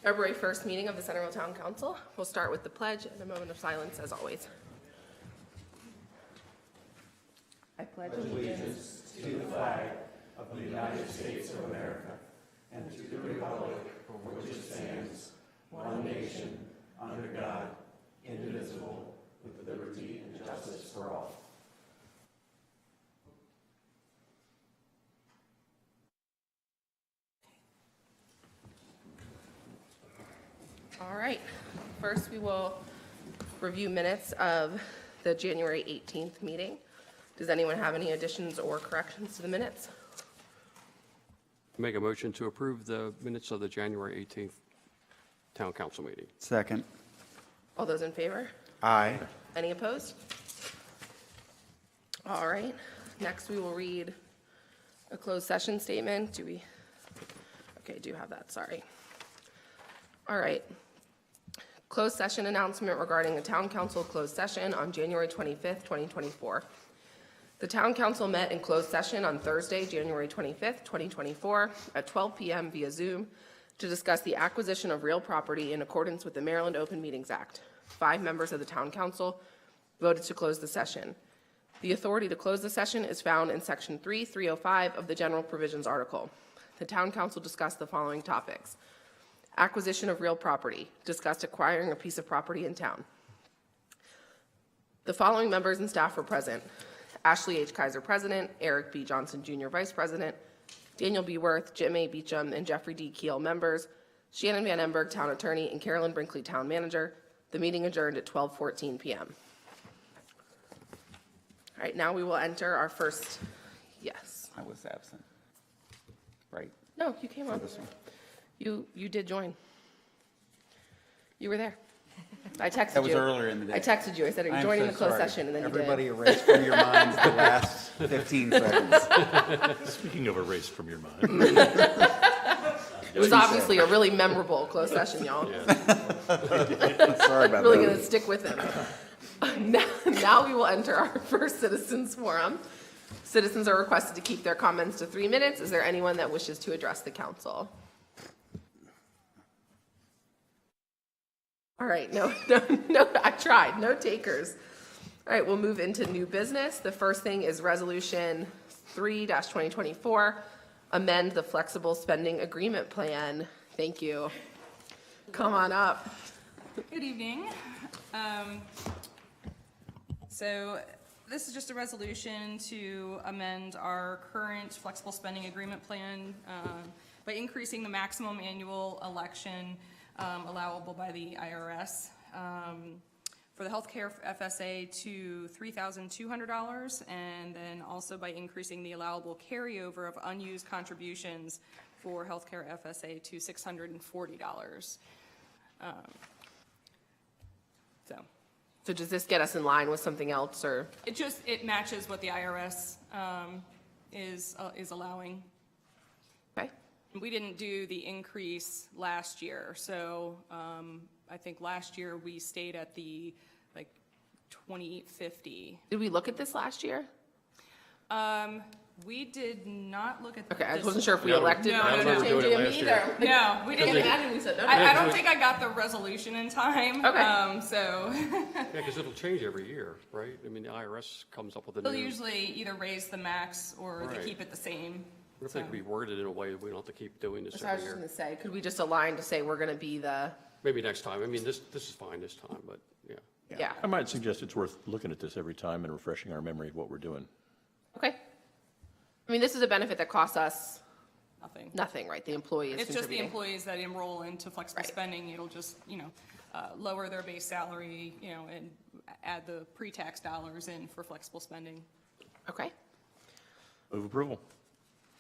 February 1st meeting of the Centreville Town Council. We'll start with the pledge and a moment of silence as always. I pledge allegiance to the flag of the United States of America and to the republic for which it stands, one nation, under God, indivisible, with liberty and justice for all. All right. First, we will review minutes of the January 18th meeting. Does anyone have any additions or corrections to the minutes? Make a motion to approve the minutes of the January 18th Town Council meeting. Second. All those in favor? Aye. Any opposed? All right. Next, we will read a closed session statement. Do we? Okay, do have that. Sorry. All right. Closed session announcement regarding the Town Council closed session on January 25th, 2024. The Town Council met in closed session on Thursday, January 25th, 2024 at 12 p.m. via Zoom to discuss the acquisition of real property in accordance with the Maryland Open Meetings Act. 5 members of the Town Council voted to close the session. The authority to close the session is found in Section 3.305 of the General Provisions article. The Town Council discussed the following topics. Acquisition of real property, discussed acquiring a piece of property in town. The following members and staff were present. Ashley H. Kaiser, President, Eric B. Johnson, Jr., Vice President, Daniel B. Worth, Jim A. Beecham, and Jeffrey D. Keel, members, Shannon Van Emberg, Town Attorney, and Carolyn Brinkley, Town Manager. The meeting adjourned at 12:14 p.m. All right, now we will enter our first, yes. I was absent. Right. No, you came on. This one. You did join. You were there. I texted you. That was earlier in the day. I texted you. I said, are you I'm joining so the closed sorry. session? And then Everybody you did. erased from your minds the last 15 seconds. Speaking of erased from your mind. It was obviously a really memorable closed session, y'all. Sorry about Really that. going to stick with him. Now we will enter our first citizens forum. Citizens are requested to keep their comments to 3 minutes. Is there anyone that wishes to address the council? All right, no, I tried, no takers. All right, we'll move into new business. The first thing is Resolution 3-2024, amend the flexible spending agreement plan. Thank you. Come on up. Good evening. So this is just a resolution to amend our current flexible spending agreement plan by increasing the maximum annual election allowable by the IRS for the healthcare FSA to $3,200, and then also by increasing the allowable carryover of unused contributions for healthcare FSA to $640. So does this get us in line with something else, or? It matches what the IRS is allowing. Okay. We didn't do the increase last year, so I think last year we stayed at the like 2850. Did we look at this last year? We did not look at. Okay, I this- wasn't sure if we No, elected no, not no, to no. change Doing it it last year. either. No, we I can't didn't. imagine we said no. I don't think I got the resolution in time. Okay. So Yeah, because it'll change every year, right? I mean, the IRS comes up with a they'll new, usually either raise the max or they Right. keep it the same. what if they could be worded in a way that we don't have to keep doing this So I was every just year? gonna say, could we just align to say we're gonna be the, Maybe next time. I mean, this is fine this time, but yeah. yeah, I might suggest it's worth looking at this every time and refreshing our memory of what we're doing. okay. I mean, this is a benefit that costs us Nothing. nothing, right? The employee is It's just the contributing. employees that enroll into flexible Right. spending. It'll just, lower their base salary, and add the pre-tax dollars in for flexible spending. Okay. Move approval.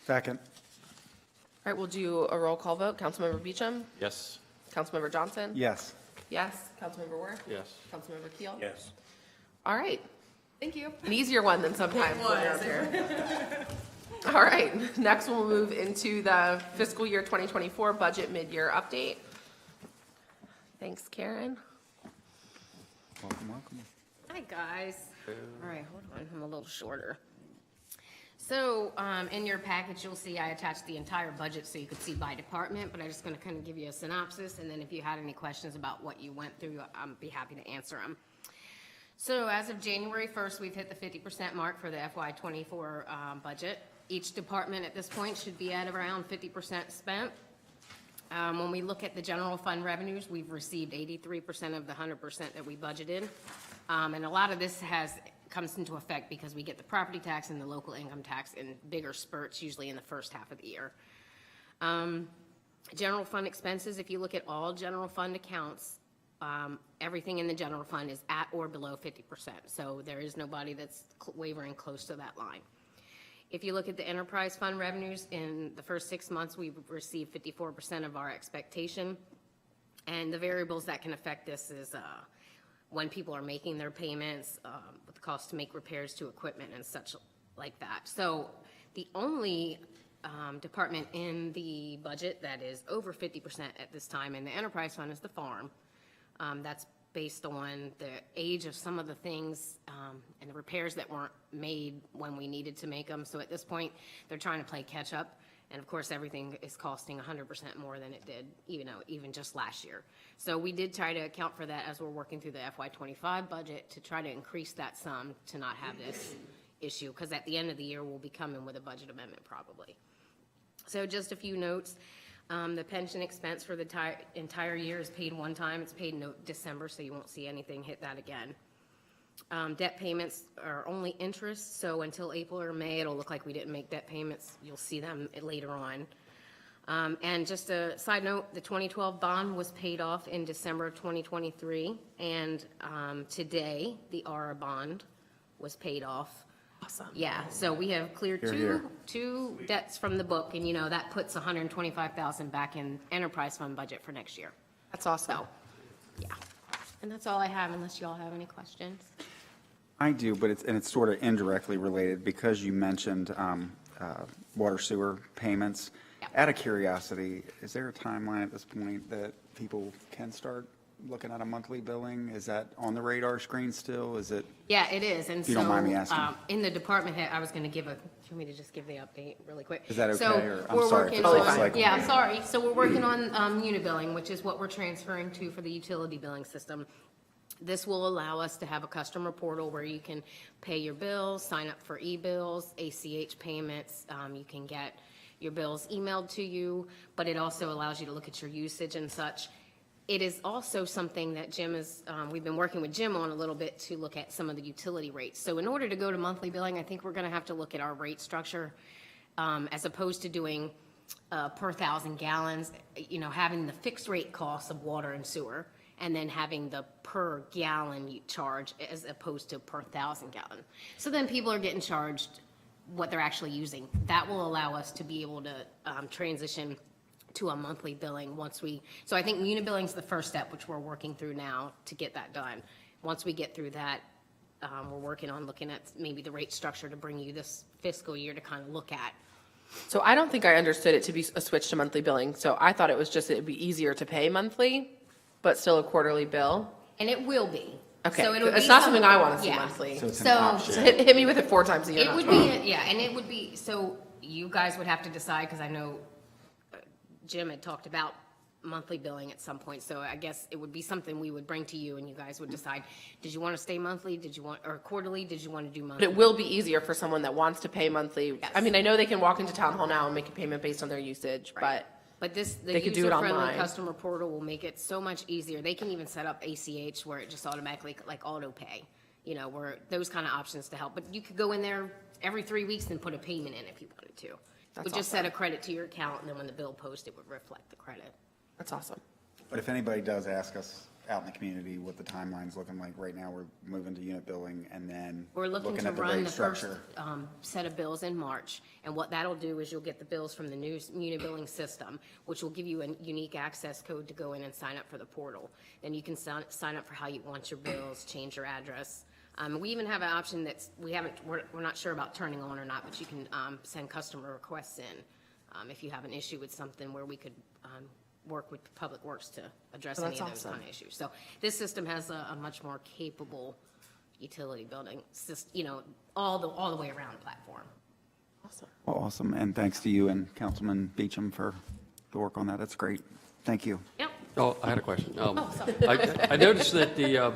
Second. All right, we'll do a roll call vote. Councilmember Beecham? Yes. Councilmember Johnson? Yes. Yes. Councilmember Worth? Yes. Councilmember Keel? Yes. All right. Thank you. An easier one than sometimes when you're up here. All right, next we'll move into the fiscal year 2024 budget mid-year update. Thanks, Karen. Welcome, welcome. Hi, guys. All right, hold on, I'm a little shorter. So, in your package, you'll see I attached the entire budget so you could see by department, but I'm just gonna kind of give you a synopsis, and then if you had any questions about what you went through, I'd be happy to answer them. So as of January 1st, we've hit the 50% mark for the FY '24 budget. Each department at this point should be at around 50% spent. When we look at the general fund revenues, we've received 83% of the 100% that we budgeted. And a lot of this comes into effect because we get the property tax and the local income tax in bigger spurts, usually in the first half of the year. General fund expenses, if you look at all general fund accounts, everything in the general fund is at or below 50%. So there is nobody that's wavering close to that line. If you look at the enterprise fund revenues, in the first 6 months, we've received 54% of our expectation. And the variables that can affect this is when people are making their payments, with the cost to make repairs to equipment and such like that. So the only department in the budget that is over 50% at this time in the enterprise fund is the farm. That's based on the age of some of the things and the repairs that weren't made when we needed to make them. So at this point, they're trying to play catch up. And of course, everything is costing 100% more than it did, even just last year. So we did try to account for that as we're working through the FY '25 budget to try to increase that sum to not have this issue. Because at the end of the year, we'll be coming with a budget amendment probably. So just a few notes. The pension expense for the entire year is paid one time. It's paid in December, so you won't see anything hit that again. Debt payments are only interest, so until April or May, it'll look like we didn't make debt payments. You'll see them later on. And just a side note, the 2012 bond was paid off in December of 2023, and today, the ARA bond was paid off. Awesome. Yeah, so we have cleared two debts from the book, and that puts $125,000 back in enterprise fund budget for next year. That's awesome. So, yeah. And that's all I have, unless y'all have any questions. I do, but it's sort of indirectly related because you mentioned water sewer payments. Yeah. Out of curiosity, is there a timeline at this point that people can start looking at a monthly billing? Is that on the radar screen still? Is it? Yeah, it is, and If you don't mind me asking. in the department head, I was gonna give do you want me to just give the update really quick? Is that okay, So or- I'm we're sorry if working it's on- looks like- Yeah, sorry, so we're working on, unibilling, which is what we're transferring to for the utility billing system. This will allow us to have a customer portal where you can pay your bills, sign up for e-bills, ACH payments, you can get your bills emailed to you, but it also allows you to look at your usage and such. It is also something that Jim we've been working with Jim on a little bit to look at some of the utility rates. So in order to go to monthly billing, I think we're gonna have to look at our rate structure, as opposed to doing per 1,000 gallons, having the fixed rate costs of water and sewer, and then having the per gallon charge as opposed to per 1,000 gallon. So then people are getting charged what they're actually using. That will allow us to be able to transition to a monthly billing so I think unibilling is the first step, which we're working through now to get that done. Once we get through that, we're working on looking at maybe the rate structure to bring you this fiscal year to kind of look at. So I don't think I understood it to be a switch to monthly billing. So I thought it was just, it'd be easier to pay monthly, but still a quarterly bill. And it will be. Okay, So it'll it's be not some- something I want to see yeah. monthly. So it's an So- option. So hit me with it 4 times a year. It not would 12. be, and it would be, so you guys would have to decide, because I know Jim had talked about monthly billing at some point, so I guess it would be something we would bring to you, and you guys would decide, did you want to stay monthly, or quarterly, did you want to do But monthly? it will be easier for someone that wants to pay monthly. Yes. I mean, I know they can walk into town hall now and make a payment based on their usage, but But the they could do it user-friendly online. customer portal will make it so much easier. They can even set up ACH where it just automatically, like auto pay, where those kind of options to help. But you could go in there every 3 weeks and put a payment in if you wanted to. That's Would just set awesome. a credit to your account, and then when the bill posts, it would reflect the credit. that's awesome. But if anybody does ask us out in the community what the timeline's looking like, right now, we're moving to unit billing and then We're looking to at the run rate the first structure. set of bills in March, and what that'll do is you'll get the bills from the new muni-billing system, which will give you a unique access code to go in and sign up for the portal. Then you can sign up for how you want your bills, change your address. We even have an option we're not sure about turning on or not, but you can send customer requests in if you have an issue with something where we could work with Public Works to address Oh, any that's of those awesome. kind of issues. So this system has a much more capable utility building, all the way around platform. Well, awesome, and thanks to you and Councilman Beecham for the work on that. That's great. Thank you. Yep. Oh, I had a question. Sorry. I noticed that the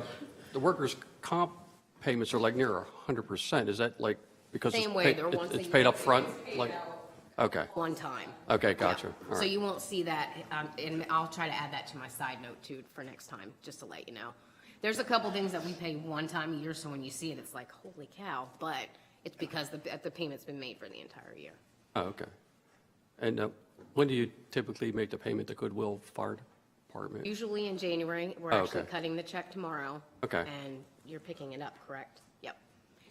workers' comp payments are like near 100%. Is that like because Same way, they're once a it's paid year. up front? Like, okay, One time. okay, gotcha. Yep. All So right. you won't see that, and I'll try to add that to my side note too for next time, just to let you know. There's a couple things that we pay one time a year, so when you see it, it's like, holy cow, but it's because the payment's been made for the entire year. Oh, okay. And when do you typically make the payment to Goodwill Fire Department? Usually in January, we're Oh, actually okay. cutting the check tomorrow. Okay. And you're picking it up, correct? Yep.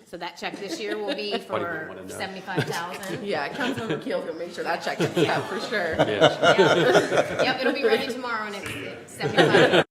So that check this year will be Why do you for wanna know? $75,000. Yeah, Councilmember Keel's gonna make sure that check gets cut for sure. Yes. Yep, it'll be ready tomorrow, and it's 75.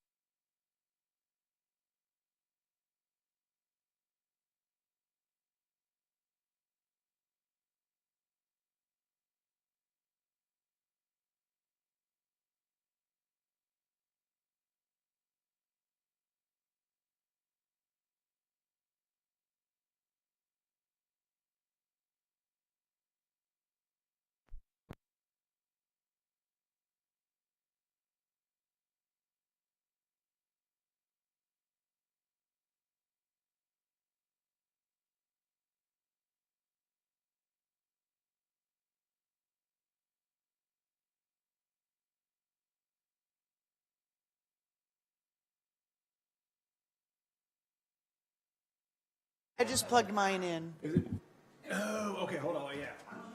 I just plugged mine in. Oh, okay, hold on, yeah.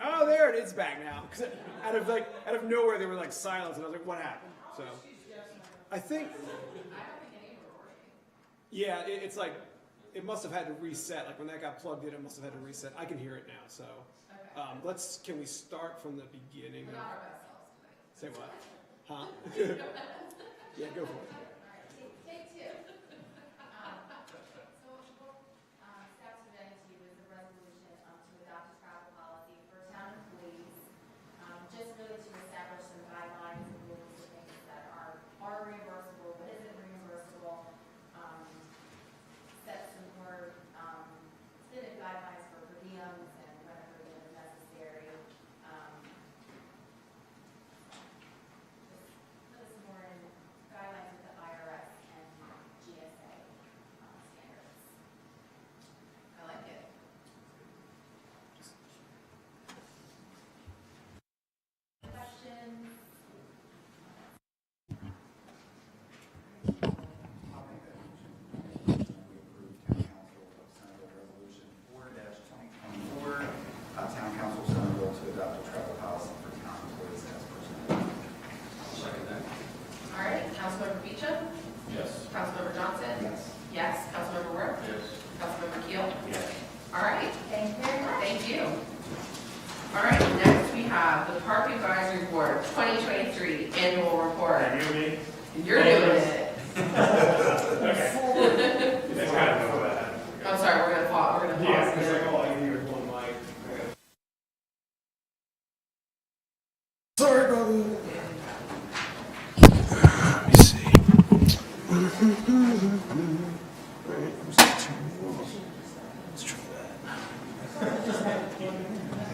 Oh, there it is back now. 'Cause out of nowhere, there were like silence, and I was like, what happened? So, I think, yeah, it's like, it must have had to reset. Like when that got plugged in, it must have had to reset. I can hear it now, so. Can we start from the beginning? Say what? Huh? Yeah, go for it. Staff's presenting to you is a resolution to adopt a travel policy for town employees, just really to establish some guidelines and rules of things that are reimbursable, what isn't reimbursable, set some more specific guidelines for per diems and whatever is necessary. Just put some more in guidelines with the IRS and GSA standards. I like it. Questions? Town Council of Centreville to adopt a travel policy for town employees as presented. All right, Councilmember Beecham? Yes. Councilmember Johnson? Yes. Yes. Councilmember Worth? Yes. Councilmember Keel? Yes. All right, Thank you very much. thank you. All right, next we have the Park Advisory Board 2023 Annual Report. me? You're doing it. It's kind of go ahead. I'm sorry, we're gonna pause Yeah, because again. like all I can hear is one mic. Sorry about that.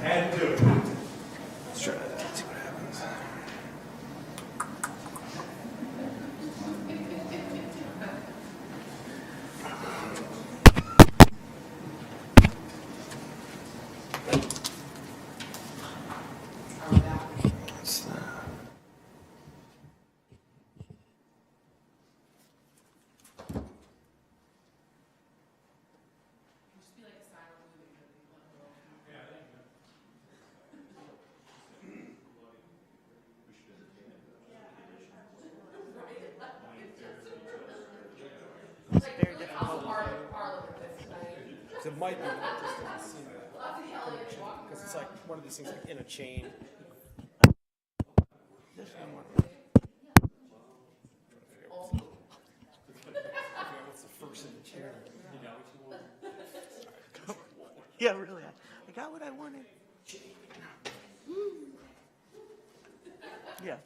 Had to do it. Let's try that, see what happens. What's that? So it might be that just doesn't seem that. Because it's like one of these things like in a chain. What's the first in the chain? Yeah, really. I got what I wanted. Yeah.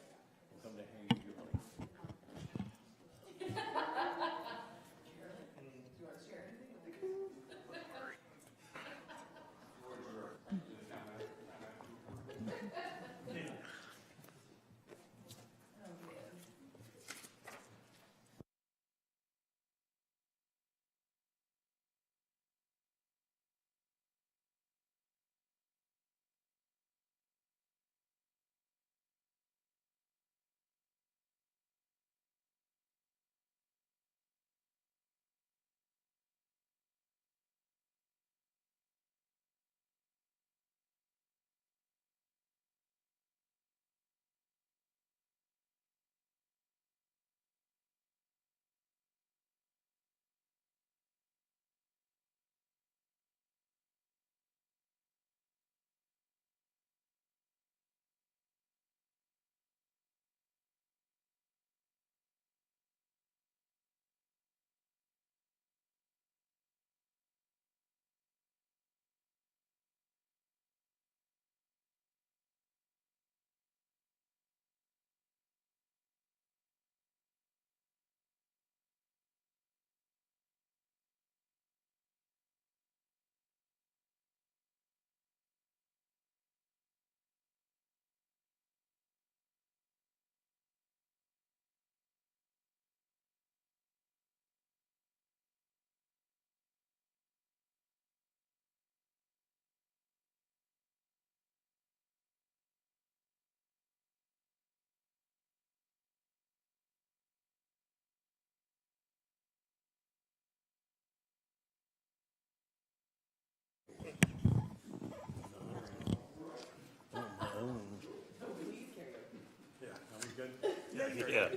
Yeah.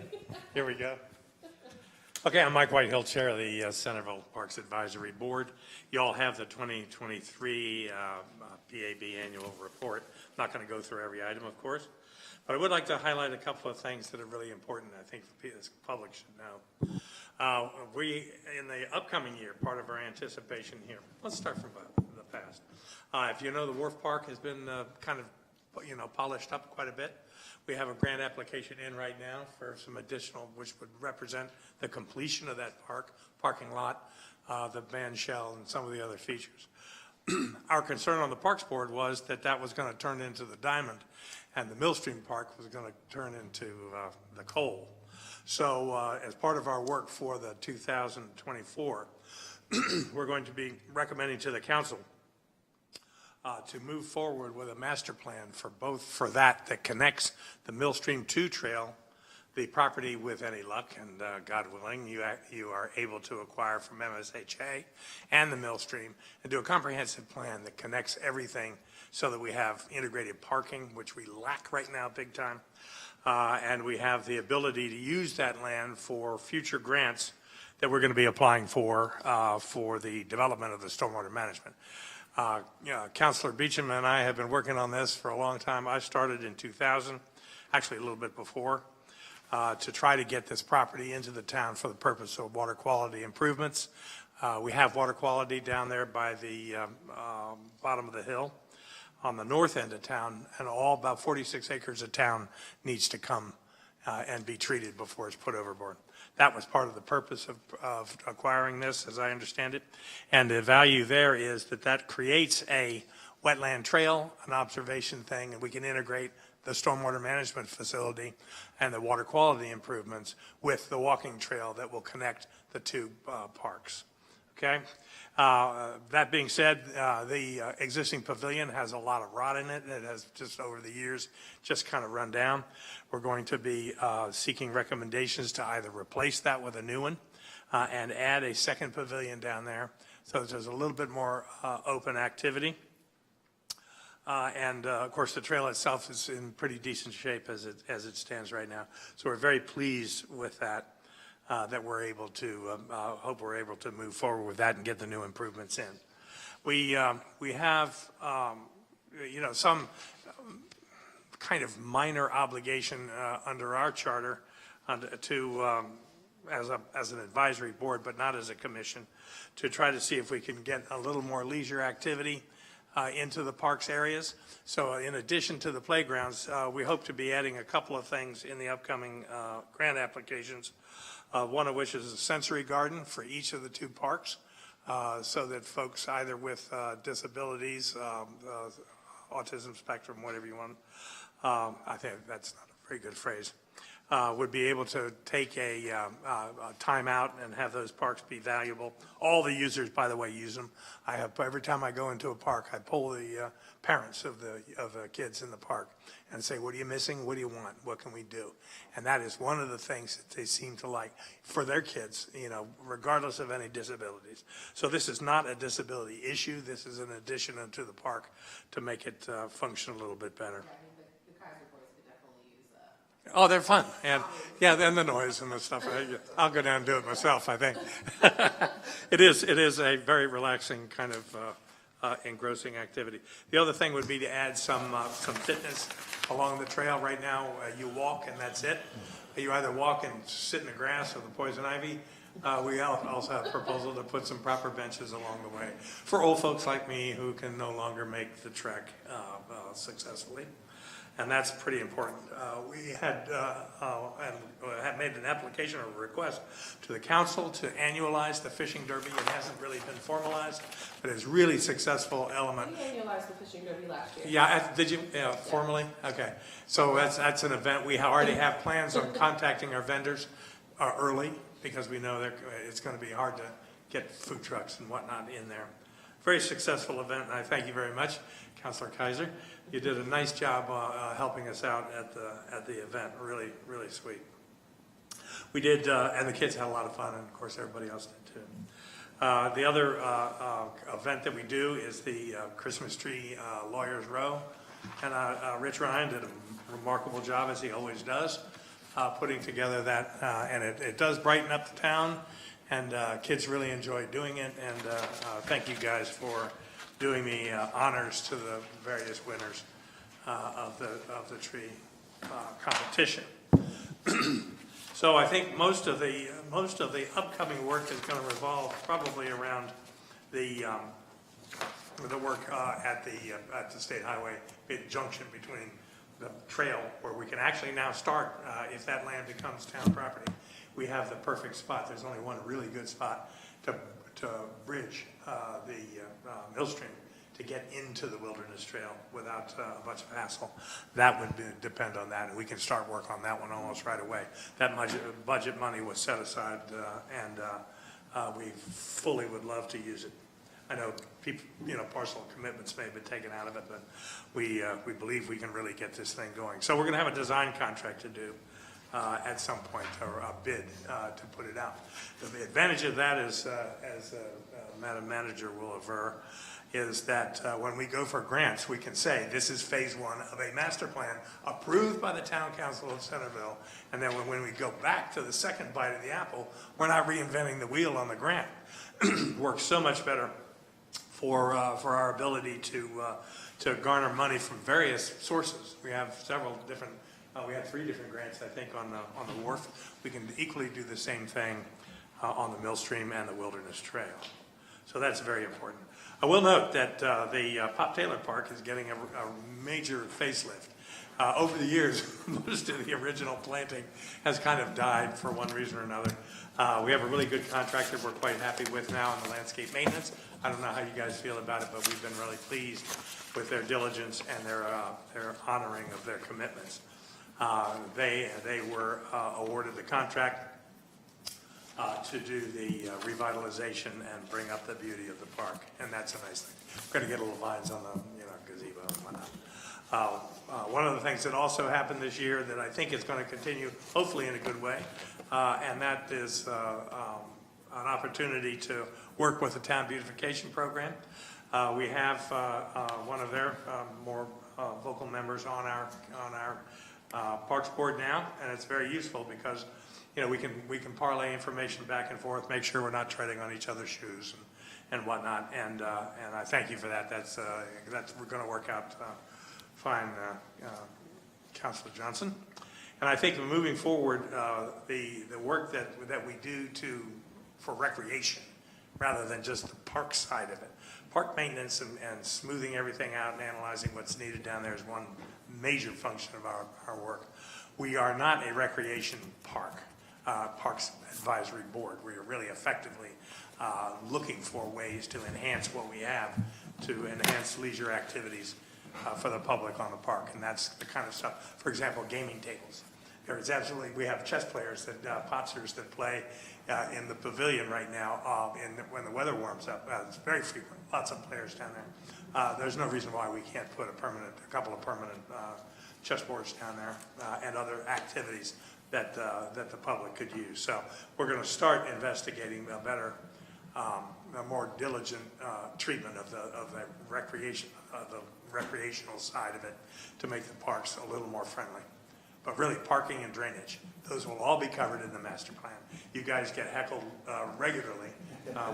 Here we go. Okay, I'm Mike Whitehill, Chair of the Centreville Parks Advisory Board. You all have the 2023 PAB Annual Report. I'm not going to go through every item, of course, but I would like to highlight a couple of things that are really important. I think the public should know. We, in the upcoming year, part of our anticipation here, let's start from the past. If you know, the Wharf Park has been kind of, polished up quite a bit. We have a grant application in right now for some additional, which would represent the completion of that parking lot, the band shell, and some of the other features. Our concern on the Parks Board was that that was going to turn into the Diamond, and the Millstream Park was going to turn into the Coal. So as part of our work for the 2024, we're going to be recommending to the council to move forward with a master plan for that connects the Millstream 2 trail, the property with any luck, and God willing, you are able to acquire from MSHA and the Millstream, and do a comprehensive plan that connects everything so that we have integrated parking, which we lack right now big time, and we have the ability to use that land for future grants that we're going to be applying for the development of the stormwater management. Councilor Beecham and I have been working on this for a long time. I started in 2000, actually a little bit before, to try to get this property into the town for the purpose of water quality improvements. We have water quality down there by the bottom of the hill on the north end of town, and about 46 acres of town needs to come and be treated before it's put overboard. That was part of the purpose of acquiring this, as I understand it. And the value there is that creates a wetland trail, an observation thing, and we can integrate the stormwater management facility and the water quality improvements with the walking trail that will connect the two parks. Okay? That being said, the existing pavilion has a lot of rot in it. It has just over the years just kind of run down. We're going to be seeking recommendations to either replace that with a new one and add a second pavilion down there so that there's a little bit more open activity. And of course, the trail itself is in pretty decent shape as it stands right now. So we're very pleased with that. That we're able to, hope we're able to move forward with that and get the new improvements in. We have, some kind of minor obligation under our charter to, as an advisory board, but not as a commission, to try to see if we can get a little more leisure activity into the parks areas. So in addition to the playgrounds, we hope to be adding a couple of things in the upcoming grant applications. One of which is a sensory garden for each of the two parks, so that folks either with disabilities, autism spectrum, whatever you want, I think that's not a very good phrase, would be able to take a time out and have those parks be valuable. All the users, by the way, use them. Every time I go into a park, I poll the parents of the kids in the park and say, what are you missing? What do you want? What can we do? And that is one of the things that they seem to like for their kids, regardless of any disabilities. So this is not a disability issue. This is an addition to the park to make it function a little bit better. Oh, they're fun, and and the noise and the stuff. I'll go down and do it myself, I think. It is a very relaxing kind of engrossing activity. The other thing would be to add some fitness along the trail. Right now, you walk and that's it. You either walk and sit in the grass or the poison ivy. We also have a proposal to put some proper benches along the way for old folks like me who can no longer make the trek successfully. And that's pretty important. We had made an application or a request to the council to annualize the fishing derby. It hasn't really been formalized, but it's really successful element. We annualized the fishing derby last year. Yeah, did you, formally? Okay. So that's an event. We already have plans on contacting our vendors early because we know it's going to be hard to get food trucks and whatnot in there. Very successful event, and I thank you very much, Councilor Kaiser. You did a nice job helping us out at the event. Really, really sweet. We did, and the kids had a lot of fun, and of course everybody else did too. The other event that we do is the Christmas Tree Lawyers Row, and Rich Ryan did a remarkable job, as he always does, putting together that, and it does brighten up the town, and kids really enjoy doing it, and thank you guys for doing the honors to the various winners of the tree competition. So I think most of the upcoming work is going to revolve probably around the work at the state highway, the junction between the trail where we can actually now start, if that land becomes town property. We have the perfect spot. There's only one really good spot to bridge the millstream to get into the wilderness trail without a bunch of hassle. That would depend on that, and we can start work on that one almost right away. That budget money was set aside, and we fully would love to use it. I know people, partial commitments may have been taken out of it, but we believe we can really get this thing going. So we're going to have a design contract to do at some point, or a bid to put it out. The advantage of that is, as Madam Manager will aver, is that when we go for grants, we can say this is phase 1 of a master plan approved by the Town Council of Centreville, and then when we go back to the second bite of the apple, we're not reinventing the wheel on the grant. Works so much better for our ability to garner money from various sources. We have several different. We had 3 different grants, I think, on the wharf. We can equally do the same thing on the millstream and the wilderness trail. So that's very important. I will note that the Pop Taylor Park is getting a major facelift. Over the years, most of the original planting has kind of died for one reason or another. We have a really good contractor we're quite happy with now in the landscape maintenance. I don't know how you guys feel about it, but we've been really pleased with their diligence and their honoring of their commitments. They were awarded the contract to do the revitalization and bring up the beauty of the park, and that's a nice thing. We're going to get little vines on the gazebo and whatnot. One of the things that also happened this year that I think is going to continue, hopefully in a good way, and that is an opportunity to work with the town beautification program. We have one of their more vocal members on our Parks Board now, and it's very useful because we can parlay information back and forth, make sure we're not treading on each other's shoes and whatnot. And I thank you for that. That's we're going to work out fine, Councilor Johnson. And I think moving forward, the work that we do for recreation, rather than just the park side of it, park maintenance and smoothing everything out and analyzing what's needed down there is one major function of our work. We are not a recreation park. Parks Advisory Board. We are really effectively looking for ways to enhance what we have, to enhance leisure activities for the public on the park, and that's the kind of stuff. For example, gaming tables. We have chess players, potsers that play in the pavilion right now when the weather warms up. It's very frequent, lots of players down there. There's no reason why we can't put a couple of permanent chessboards down there and other activities that the public could use. So we're going to start investigating a better, a more diligent treatment of the recreational side of it to make the parks a little more friendly. But really, parking and drainage, those will all be covered in the master plan. You guys get heckled regularly,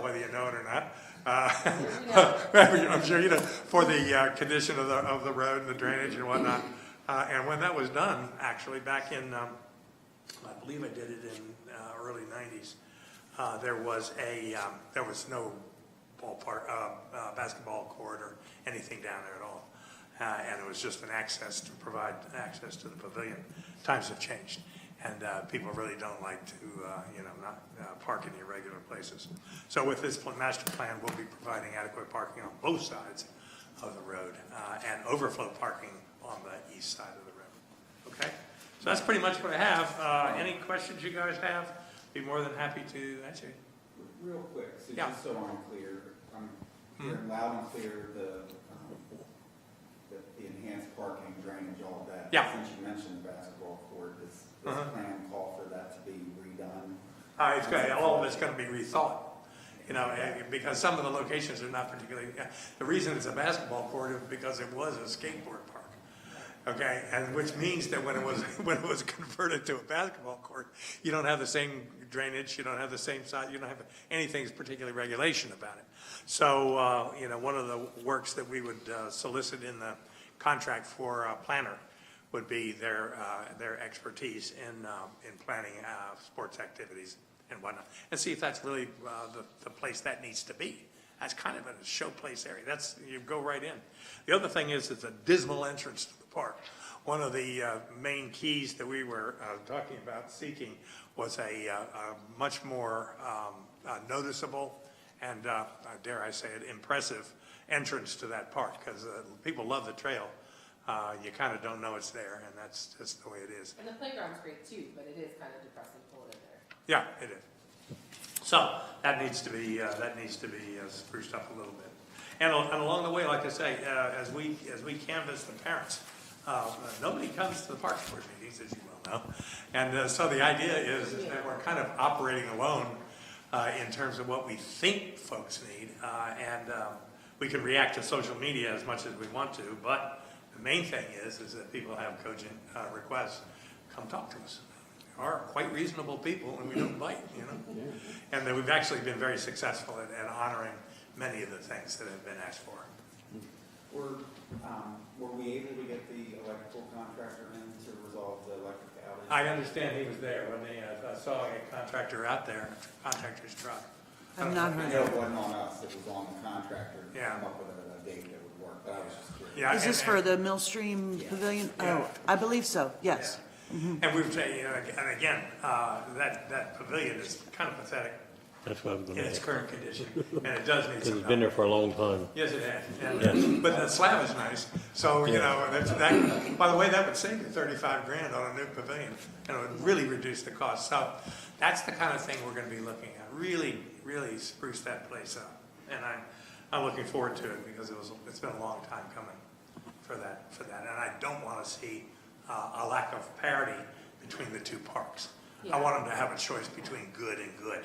whether you know it or not. I'm sure you know, for the condition of the road and the drainage and whatnot. And when that was done, actually, back in I believe I did it in early 90s. There was no ballpark, basketball court or anything down there at all, and it was just an access to provide access to the pavilion. Times have changed, and people really don't like to, not park in irregular places. So with this master plan, we'll be providing adequate parking on both sides of the road and overflow parking on the east side of the road. Okay. So that's pretty much what I have. Any questions you guys have? Be more than happy to answer. Real quick, so Yeah. just so I'm clear, I'm hearing loud and clear the enhanced parking, drainage, all of that. Yeah. Since you mentioned the basketball court, does this plan call for that to be redone? All of it's going to be rethought. Because some of the locations are not particularly. The reason it's a basketball court is because it was a skateboard park. Okay, and which means that when it was converted to a basketball court, you don't have the same drainage, you don't have the same size, you don't have anything particularly regulation about it. So, you know, one of the works that we would solicit in the contract for a planner would be their expertise in planning sports activities and whatnot, and see if that's really the place that needs to be. That's kind of a showplace area. That's, you go right in. The other thing is, it's a dismal entrance to the park. One of the main keys that we were talking about seeking was a much more noticeable and, dare I say it, impressive entrance to that park, because people love the trail. You kind of don't know it's there, and that's just the way it is. And the playground's great too, but it is kind of depressing pulling in there. Yeah, it is. So that needs to be spruced up a little bit. And along the way, like I say, as we canvass the parents, nobody comes to the parks board meetings, as you well know. And so the idea is that we're kind of operating alone in terms of what we think folks need, and we can react to social media as much as we want to. But the main thing is that people have cogent requests. Come talk to us. Are quite reasonable people, and we don't bite, you know. And then we've actually been very successful at honoring many of the things that have been asked for. Were we able to get the electrical contractor in to resolve the electric outage? I understand he was there when I saw a contractor out there, a contractor's truck. I've not heard No, it wasn't on us, it was on the contractor to Yeah. come up with a date that would work, but I was just curious. Yeah, Is this for the Millstream Pavilion? Oh, I believe so, yes. And we've, you know, and again, that pavilion is kind of pathetic That's what I was in going to its ask. current condition, and it does need Because some it's been there help. for a long time. Yes, it has. And, but the slab is nice, so, you know, that, by the way, that would save you 35 grand on a new pavilion, and it would really reduce the cost. So that's the kind of thing we're gonna be looking at, really spruce that place up. And I'm looking forward to it, because it's been a long time coming for that. And I don't wanna see a lack of parity between the two parks. I want them to have a choice between good and good.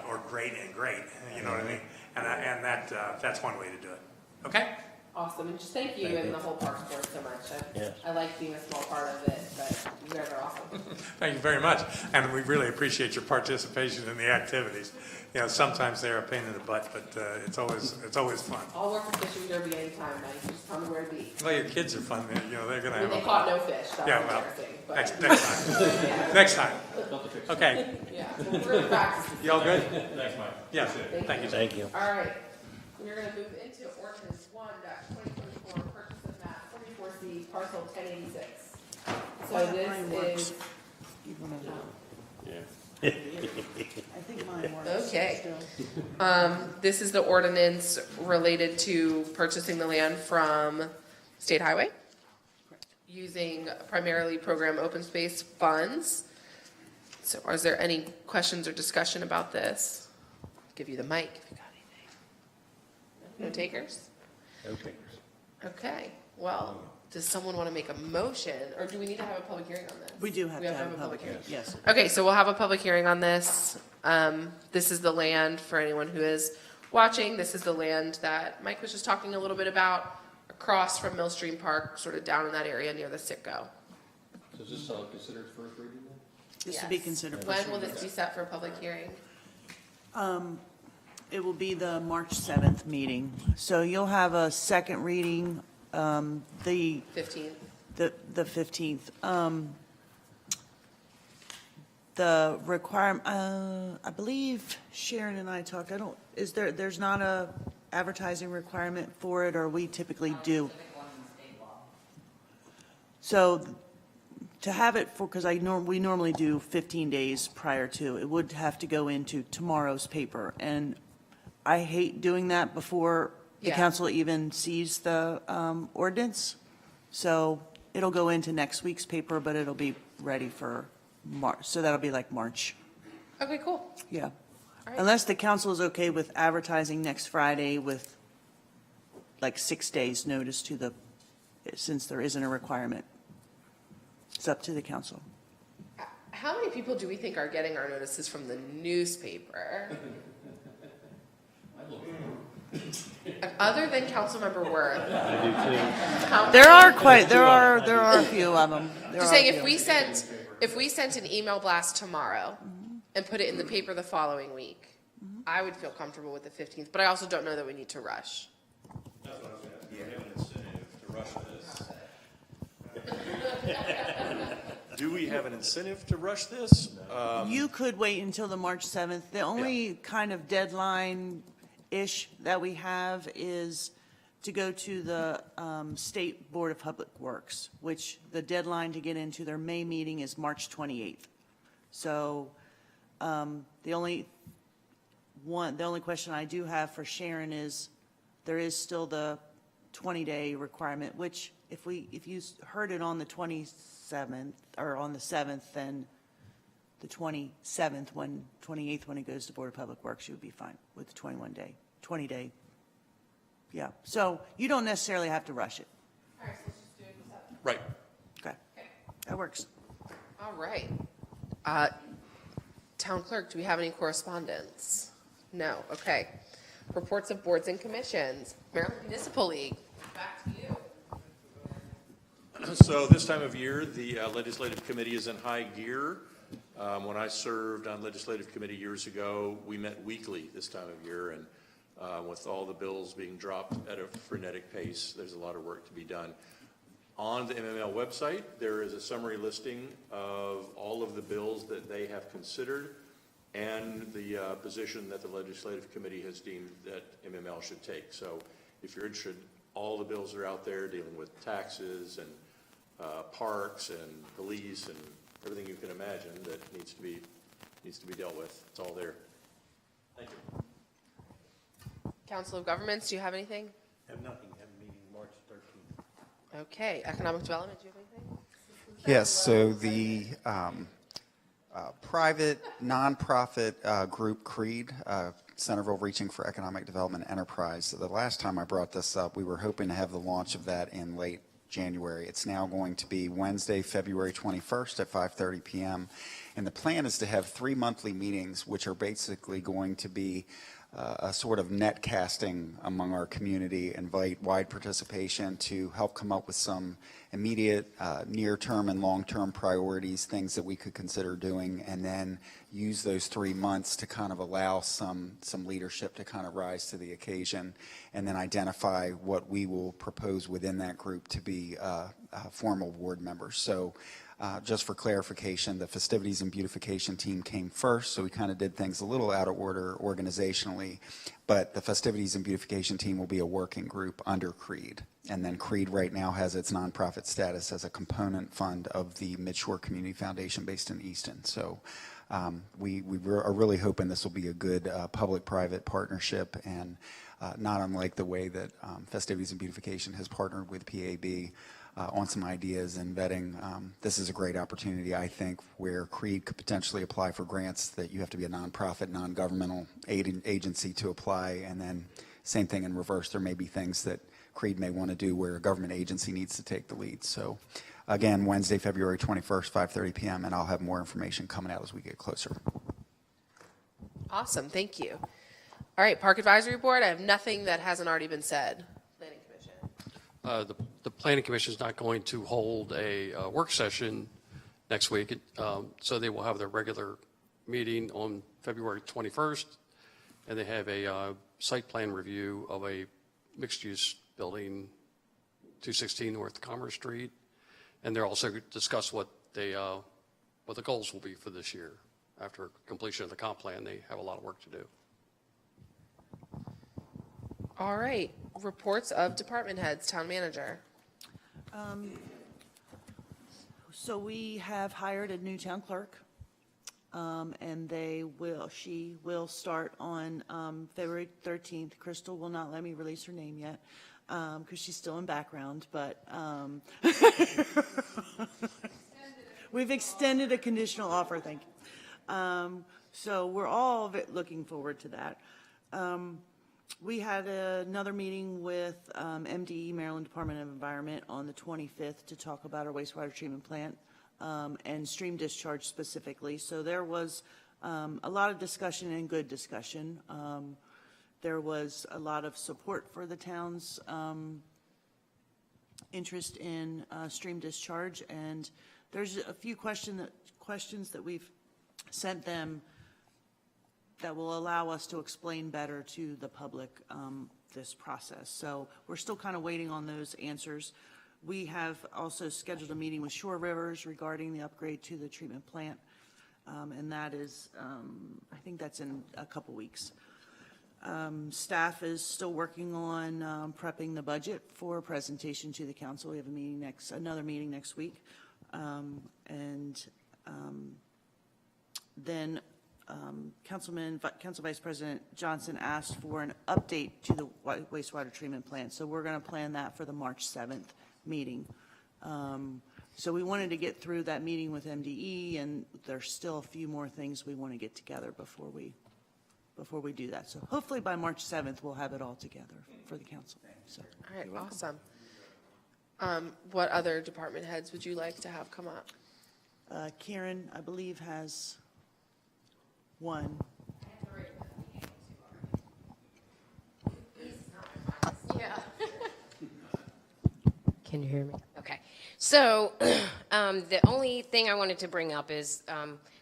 Or great and great, you know what I mean? And that's one way to do it. Okay? Awesome, and just thank you and the whole Parks Board so much. Yes. I like being a small part of it, but you guys are awesome. Thank you very much. And we really appreciate your participation in the activities. You know, sometimes they're a pain in the butt, but it's always fun. I'll work the fishing derby anytime, Mike, just tell me where to be. Well, your kids are fun, you know, they're gonna I mean, have they a... caught no fish, that Yeah, was well, embarrassing, but. next time. Next time. Okay. Yeah, we're gonna practice. You all good? Thanks, Mike. Yeah, thank you. Thank you. All right, we're gonna move into ordinance 1-2024, purchase of map 44C, parcel 1086. So Mine this works. is, Even though- Yeah. I think mine works. Okay. still. This is the ordinance related to purchasing the land from State Highway using primarily program open space funds. So is there any questions or discussion about this? Give you the mic if you got anything. No takers? Okay. Okay, well, does someone want to make a motion, or do we need to have a public hearing on this? We do have to have a public hearing, yes. Okay, so we'll have a public hearing on this. This is the land, for anyone who is watching, this is the land that Mike was just talking a little bit about, across from Millstream Park, sort of down in that area near the Citgo. So is this considered first reading then? This would be Yes. considered. When first will reading. this be set for a public hearing? It will be the March 7th meeting. So you'll have a second reading, the 15th? the 15th. The requirement, I believe Sharon and I talked, there's not a advertising requirement for it, or we typically do? So to have it for, because we normally do 15 days prior to, it would have to go into tomorrow's paper. And I hate doing that before the Yeah. council even sees the ordinance. So it'll go into next week's paper, but it'll be ready for March. So that'll be like March. Okay, cool. Yeah. right. Unless the council is okay with advertising next Friday with like 6 days' notice to the, since there isn't a requirement. It's up to the council. How many people do we think are getting our notices from the newspaper? Other than Councilmember Worth. There are a few of them. Just saying, if we sent an email blast tomorrow and put it in the paper the following week, I would feel comfortable with the 15th, but I also don't know that we need to rush. That's what I was asking. Do we have an incentive to rush this? Do we have an incentive to rush this? You could wait until the March 7th. The only kind of deadline-ish that we have is to go to the State Board of Public Works, which the deadline to get into their May meeting is March 28th. So the only question I do have for Sharon is, there is still the 20-day requirement, which if you heard it on the 27th, or on the 7th, then the 27th, 28th, when it goes to Board of Public Works, you would be fine with the 20-day. Yeah, so you don't necessarily have to rush it. All right, so let's just do it the 7th. Right. Okay, that works. All right. Town clerk, do we have any correspondence? No, okay. Reports of boards and commissions. Maryland Municipal League, back to you. So this time of year, the legislative committee is in high gear. When I served on legislative committee years ago, we met weekly this time of year, and with all the bills being dropped at a frenetic pace, there's a lot of work to be done. On the MML website, there is a summary listing of all of the bills that they have considered and the position that the legislative committee has deemed that MML should take. So if you're interested, all the bills are out there dealing with taxes and parks and police and everything you can imagine that needs to be dealt with. It's all there. Thank you. Council of Governments, do you have anything? Have nothing, have a meeting March 13th. Okay. Economic Development, do you have anything? Yes, so the private nonprofit group CREED, Centreville Reaching for Economic Development Enterprise. So the last time I brought this up, we were hoping to have the launch of that in late January. It's now going to be Wednesday, February 21st at 5:30 p.m. And the plan is to have 3 monthly meetings, which are basically going to be a sort of net casting among our community, invite wide participation to help come up with some immediate near-term and long-term priorities, things that we could consider doing, and then use those 3 months to kind of allow some leadership to kind of rise to the occasion, and then identify what we will propose within that group to be formal board members. So just for clarification, the festivities and beautification team came first, so we kind of did things a little out of order organizationally, but the festivities and beautification team will be a working group under CREED. And then CREED right now has its nonprofit status as a component fund of the Midshore Community Foundation based in Easton. So we are really hoping this will be a good public-private partnership, and not unlike the way that Festivities and Beautification has partnered with PAB on some ideas and vetting. This is a great opportunity, I think, where CREED could potentially apply for grants that you have to be a nonprofit, non-governmental agency to apply, and then same thing in reverse. There may be things that CREED may want to do where a government agency needs to take the lead. So again, Wednesday, February 21st, 5:30 p.m., and I'll have more information coming out as we get closer. Awesome, thank you. All right, Park Advisory Board, I have nothing that hasn't already been said. Planning Commission. The Planning Commission is not going to hold a work session next week, so they will have their regular meeting on February 21st, and they have a site plan review of a mixed-use building, 216 North Commerce Street, and they'll also discuss what the goals will be for this year. After completion of the comp plan, they have a lot of work to do. All right, reports of department heads, town manager. So we have hired a new town clerk, and she will start on February 13th. Crystal will not let me release her name yet, because she's still in background, but we've extended a conditional offer, thank you. So we're all looking forward to that. We had another meeting with MDE, Maryland Department of Environment, on the 25th to talk about our wastewater treatment plant and stream discharge specifically. So there was a lot of discussion and good discussion. There was a lot of support for the town's interest in stream discharge, and there's a few questions that we've sent them that will allow us to explain better to the public this process. So we're still kind of waiting on those answers. We have also scheduled a meeting with Shore Rivers regarding the upgrade to the treatment plant, and that is, I think that's in a couple weeks. Staff is still working on prepping the budget for presentation to the council. We have another meeting next week. Then Council Vice President Johnson asked for an update to the wastewater treatment plant. So we're going to plan that for the March 7th meeting. So we wanted to get through that meeting with MDE, and there's still a few more things we want to get together before we do that. So hopefully by March 7th, we'll have it all together for the council. So, All right, awesome. What other department heads would you like to have come up? Karen, I believe, has one. Yeah. Can you hear me? Okay. So the only thing I wanted to bring up is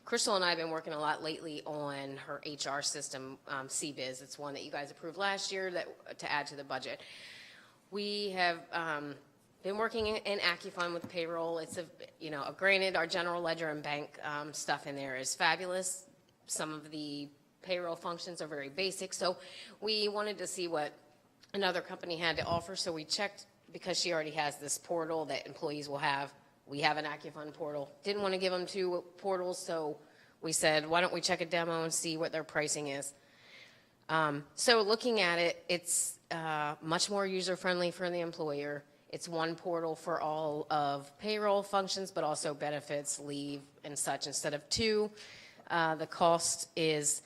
Crystal and I have been working a lot lately on her HR system, CBiz. It's one that you guys approved last year to add to the budget. We have been working in AccuFund with payroll. It's granted, our general ledger and bank stuff in there is fabulous. Some of the payroll functions are very basic. So we wanted to see what another company had to offer. So we checked, because she already has this portal that employees will have. We have an AccuFund portal. Didn't want to give them two portals, so we said, why don't we check a demo and see what their pricing is? So looking at it, it's much more user-friendly for the employer. It's one portal for all of payroll functions, but also benefits, leave, and such instead of two. The cost is,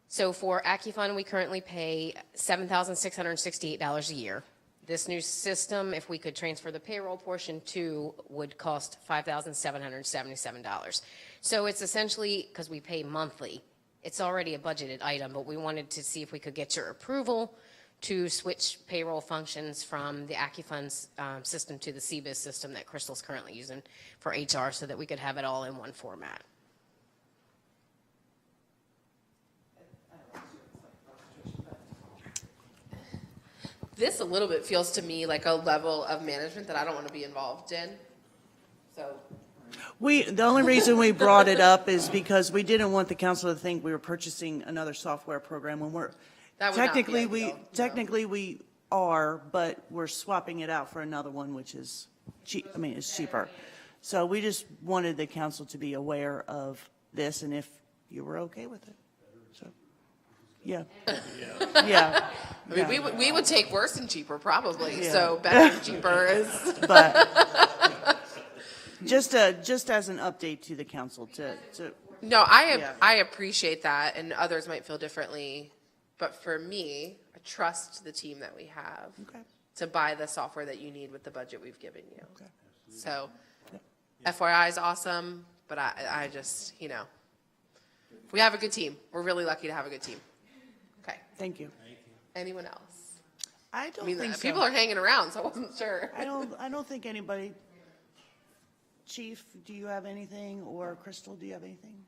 so for AccuFund, we currently pay $7,668 a year. This new system, if we could transfer the payroll portion to, would cost $5,777. So it's essentially, because we pay monthly, it's already a budgeted item, but we wanted to see if we could get your approval to switch payroll functions from the AccuFund system to the CBiz system that Crystal's currently using for HR, so that we could have it all in one format. This a little bit feels to me like a level of management that I don't want to be involved in. So The only reason we brought it up is because we didn't want the council to think we were purchasing another software program when we're, that would not be technically, ideal, no. technically we are, but we're swapping it out for another one, which is cheap, it's cheaper. So we just wanted the council to be aware of this, and if you were okay with it. So, yeah. Yeah. I mean, we would take worse and cheaper probably. Yeah. So better and cheaper is. But just as an update to the council to No, Yeah. I appreciate that, and others might feel differently. But for me, I trust the team that we have to buy the software that you need with the budget we've given you. Okay. So FYI is awesome, but I just, we have a good team. We're really lucky to have a good team. Okay. Thank you. Anyone else? I I don't mean, think so. people are hanging around, so I wasn't sure. I don't think anybody. Chief, do you have anything, or Crystal, do you have anything?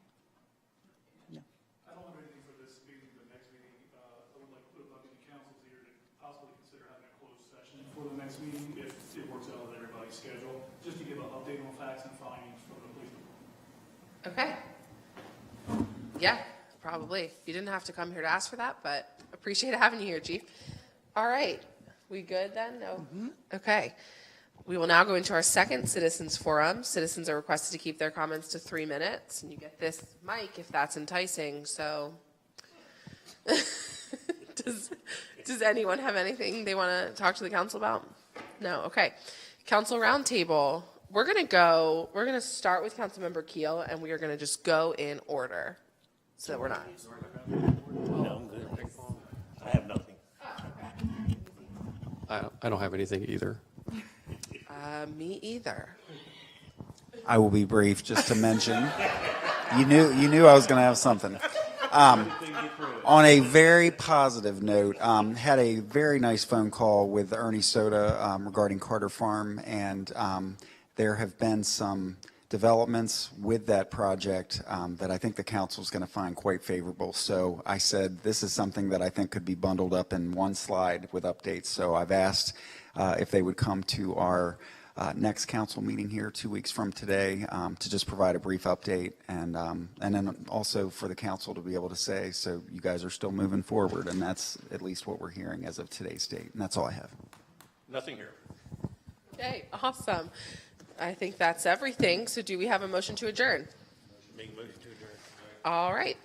No. I don't have anything for this meeting, but next meeting, I would like to put it up to the council's ear to possibly consider having a closed session for the next meeting if it works out with everybody's schedule, just to give an update on facts and findings from the police department. Okay. Yeah, probably. You didn't have to come here to ask for that, but appreciate having you here, Chief. All right. We good then? No? Okay. We will now go into our second citizens forum. Citizens are requested to keep their comments to 3 minutes, and you get this mic if that's enticing. So does anyone have anything they want to talk to the council about? No? Okay. Council roundtable. We're going to start with Councilmember Keel, and we are going to just go in order. So we're not. No, I'm good. I have nothing. I don't have anything either. Me either. I will be brief, just to mention. You knew I was going to have something. Everything you threw On a very positive note, had a very nice phone call with Ernie Soda regarding Carter Farm, and there have been some developments with that project that I think the council is going to find quite favorable. So I said this is something that I think could be bundled up in one slide with updates. So I've asked if they would come to our next council meeting here 2 weeks from today to just provide a brief update, and then also for the council to be able to say, so you guys are still moving forward, and that's at least what we're hearing as of today's date. And that's all I have. Nothing here. Okay, awesome. I think that's everything. So do we have a motion to adjourn? Make a motion to adjourn. All right.